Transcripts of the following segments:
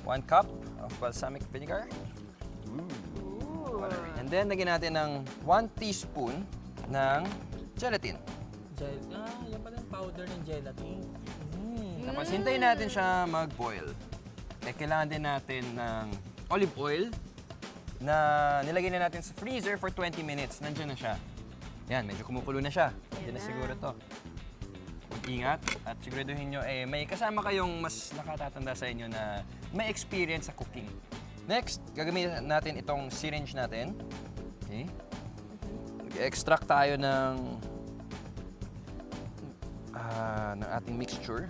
1 cup of balsamic vinegar. And then, lagyan natin ng 1 teaspoon ng gelatin. Yan pala yung powder ng gelatin. Tapos, hintayin natin siya mag-boil. Kailangan din natin ng olive oil na nilagay na natin sa freezer for 20 minutes. Nandiyan na siya. Yan, medyo kumukulo na siya. Nandiyan na siguro to. Mag-ingat at siguraduhin nyo, may kasama kayong mas nakatatanda sa inyo na may experience sa cooking. Next, gagamitin natin itong syringe natin. Okay. Mag-extract tayo ng ating mixture.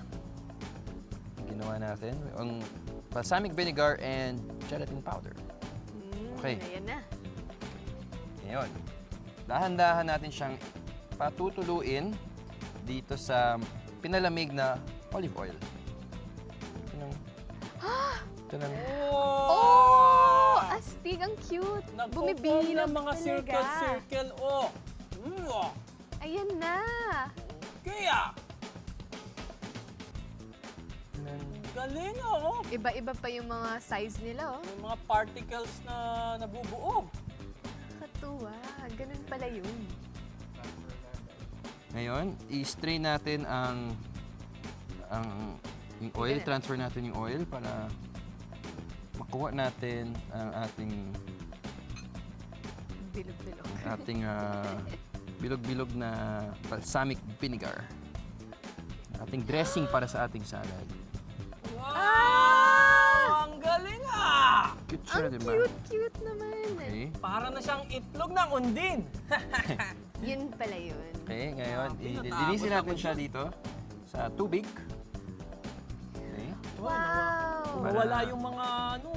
Ginawa natin. Ang balsamic vinegar and gelatin powder. Okay. Ayan na. Ngayon, dahan-dahan natin siyang patutuluin dito sa pinalamig na olive oil. Ito lang. Oh! Astig, ang cute. Nagpo-form Bumibilog ng mga talaga. circle. Oh. Ayan na. Kaya, galing oh. Iba-iba pa yung mga size nila, oh. May mga particles na nabubuo. Katuwa. Ganun pala yun. Ngayon, i-strain natin yung oil, transfer natin yung oil para makuha natin ang ating Bilog-bilog. bilog-bilog na balsamic vinegar. Ating dressing para sa ating salad. Wow! Ang galing ah! Cute siya, Ang di ba? cute naman. Okay. Para na siyang itlog ng undin. Yun pala yun. Okay, ngayon, Natakot linisin natin ako siya dito sa tubig. Okay. Wow! Wala yung mga ano,